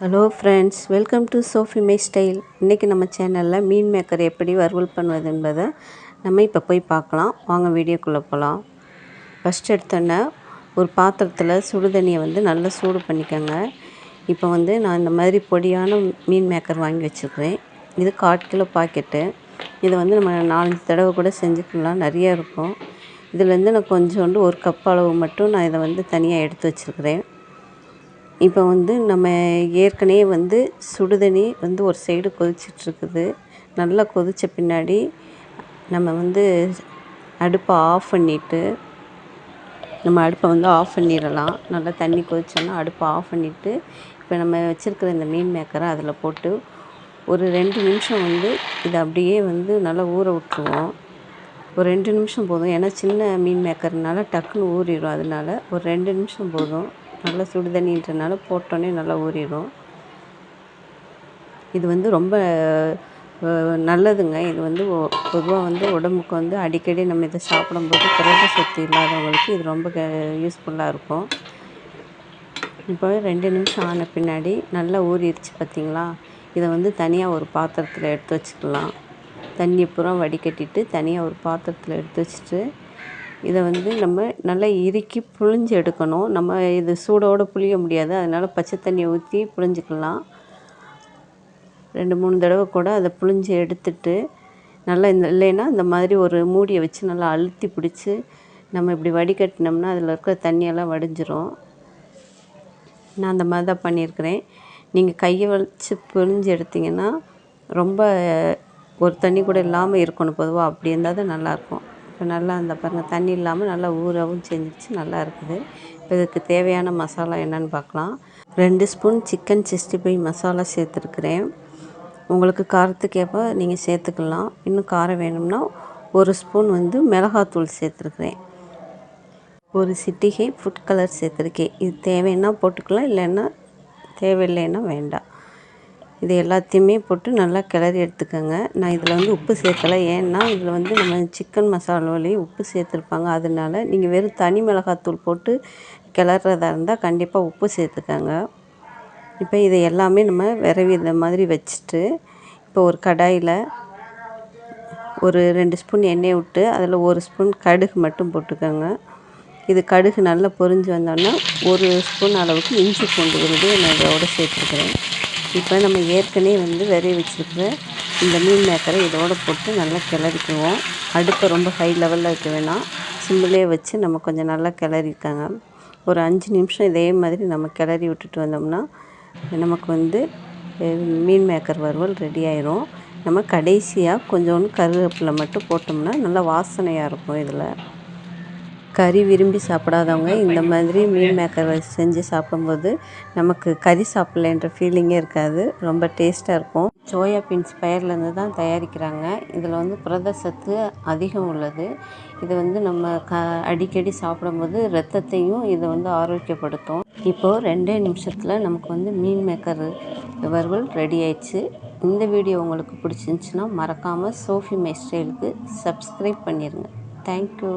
Hello friends, welcome to Sophie my style. இன்றைக்கி நம்ம சேனலில் மீன் மேக்கர் எப்படி வறுவல் பண்ணுவது என்பதை நம்ம இப்போ போய் பார்க்கலாம். வாங்க வீடியோக்குள்ளே போகலாம். ஃபஸ்ட் எடுத்தோன்னே ஒரு பாத்திரத்தில் சுடு தண்ணியை நல்லா சூடு பண்ணிக்கோங்க. இப்போ நான் இந்த மாதிரி பொடியான மீன் மேக்கர் வாங்கி வச்சுருக்கிறேன். இது 1/4 கிலோ பாக்கெட்டு. இதை நம்ம 4-5 தடவை கூட செஞ்சுக்கலாம், நிறையா இருக்கும். இதுலேருந்து நான் கொஞ்சோண்டு 1 கப் அளவு மட்டும் நான் இதை தனியாக எடுத்து வச்சுருக்கிறேன். இப்போ நம்ம ஏற்கனவே சுடுதண்ணி ஒரு சைடு கொதிச்சிட்ருக்குது. நல்லா கொதித்த பின்னாடி நம்ம அடுப்பை ஆஃப் பண்ணிவிட்டு ஆஃப் பண்ணிடலாம். நல்லா தண்ணி கொதிச்சோன்னா அடுப்பை ஆஃப் பண்ணிவிட்டு இப்போ நம்ம வச்சுருக்கிற இந்த மீன் மேக்கரை அதில் போட்டு ஒரு 2 நிமிஷம் இதை அப்படியே நல்லா ஊற விட்ருவோம். ஒரு 2 நிமிஷம் போதும். ஏன்னா சின்ன மீன் மேக்கர்னால டக்குன்னு ஊறிடும். அதனால ஒரு 2 நிமிஷம் போதும். நல்லா சுடு தண்ணின்றனால போட்டோன்னே நல்லா ஊறிடும். இது ரொம்ப நல்லதுங்க. இது பொதுவாக உடம்புக்கு அடிக்கடி நம்ம இதை சாப்பிடும்போது புரத சத்து இல்லாதவங்களுக்கு இது ரொம்ப யூஸ்ஃபுல்லாக இருக்கும். இப்போ 2 நிமிஷம் ஆன பின்னாடி நல்லா ஊறிடுச்சு பார்த்திங்களா. இதை தனியாக ஒரு பாத்திரத்தில் எடுத்து வச்சுக்கலாம். தண்ணி பூரா வடிகட்டிட்டு தனியாக ஒரு பாத்திரத்தில் எடுத்து வச்சுட்டு இதை நம்ம நல்லா இறுக்கி புழிஞ்சு எடுக்கணும். நம்ம இது சூடோடு புழிய முடியாது. அதனால் பச்சை தண்ணியை ஊற்றி புழிஞ்சிக்கலாம். 2-3 தடவை கூட அதை புழிஞ்சு எடுத்துட்டு நல்லா இல்லைன்னா இந்த மாதிரி ஒரு மூடியை வச்சு நல்லா அழுத்தி பிடிச்சி நம்ம இப்படி வடிகட்டினோம்னா அதில் இருக்கிற தண்ணியெல்லாம் வடிஞ்சிரும். நான் அந்த மாதிரி தான் பண்ணியிருக்கிறேன். நீங்கள் கையை வச்சு புழிஞ்சு எடுத்திங்கன்னா ரொம்ப ஒரு தண்ணி கூட இல்லாமல் இருக்கணும். பொதுவாக அப்படி இருந்தால் தான் நல்லாயிருக்கும். இப்போ நல்லா அந்த பாருங்கள், தண்ணி இல்லாமல் நல்லா ஊறவும் செஞ்சிச்சு, நல்லா இருக்குது. இப்போ இதுக்கு தேவையான மசாலா என்னென்னு பார்க்கலாம். 2 ஸ்பூன் சிக்கன் 65 மசாலா சேர்த்துருக்குறேன். உங்களுக்கு காரத்துக்கேற்ப நீங்கள் சேர்த்துக்கலாம். இன்னும் காரம் வேணும்னா 1 ஸ்பூன் மிளகாத்தூள் சேர்த்துருக்குறேன். 1 சிட்டிகை ஃபுட் கலர் சேர்த்துருக்கேன். இது தேவைன்னா போட்டுக்கலாம், இல்லைன்னா தேவையில்லைன்னா வேண்டாம். இது எல்லாத்தையுமே போட்டு நல்லா கிளறி எடுத்துக்கோங்க. நான் இதில் உப்பு சேர்க்கலை. ஏன்னா இதில் நம்ம சிக்கன் மசாலாவிலேயே உப்பு சேர்த்துருப்பாங்க. அதனால நீங்கள் வெறும் தனி மிளகாத்தூள் போட்டு கிளறதா இருந்தால் கண்டிப்பாக உப்பு சேர்த்துக்கோங்க. இப்போ இதை எல்லாமே நம்ம விரவி இந்த மாதிரி வச்சுட்டு இப்போ ஒரு கடாயில் ஒரு 2 ஸ்பூன் எண்ணெய் விட்டு அதில் 1 ஸ்பூன் கடுகு மட்டும் போட்டுக்கோங்க. இது கடுகு நல்லா பொரிஞ்சு வந்தோன்னா 1 ஸ்பூன் அளவுக்கு இஞ்சி பூண்டு விழுது நான் இதோடு சேர்த்துருக்குறேன். இப்போ நம்ம ஏற்கனவே விரவி வச்சுருக்கிற இந்த மீன் மேக்கரை இதோடு போட்டு நல்லா கிளறிக்குவோம். அடுப்பை ரொம்ப ஹை லெவலில் வைக்க வேணாம், சிம்மிலே வச்சு நம்ம கொஞ்சம் நல்லா கிளறிக்காங்க. ஒரு 5 நிமிஷம் இதே மாதிரி நம்ம கிளறி விட்டுட்டு வந்தோம்னா நமக்கு மீன் மேக்கர் வறுவல் ரெடி ஆயிரும். நம்ம கடைசியாக கொஞ்சோண்டு கருவேப்பிலை மட்டும் போட்டோம்னா நல்லா வாசனையாக இருக்கும். இதில் கறி விரும்பி சாப்பிடாதவங்க இந்த மாதிரி மீன் மேக்கர் செஞ்சு சாப்பிடும்போது நமக்கு கறி சாப்பிட்லன்ற ஃபீலிங்கே இருக்காது. ரொம்ப டேஸ்ட்டாக இருக்கும். சோயா பீன்ஸ் பயிர்லேருந்து தான் தயாரிக்கிறாங்க. இதில் புரத சத்து அதிகம் உள்ளது. இது நம்ம அடிக்கடி சாப்பிடும்போது ரத்தத்தையும் இது ஆரோக்கியப்படுத்தும். இப்போது 2 நிமிஷத்தில் நமக்கு மீன் மேக்கர் வறுவல் ரெடி ஆயிடுச்சு. இந்த வீடியோ உங்களுக்கு பிடிச்சிருந்துச்சின்னா மறக்காமல் சோஃபி மை ஸ்டைலுக்கு சப்ஸ்கிரைப் பண்ணிடுங்க. தேங்க்யூ.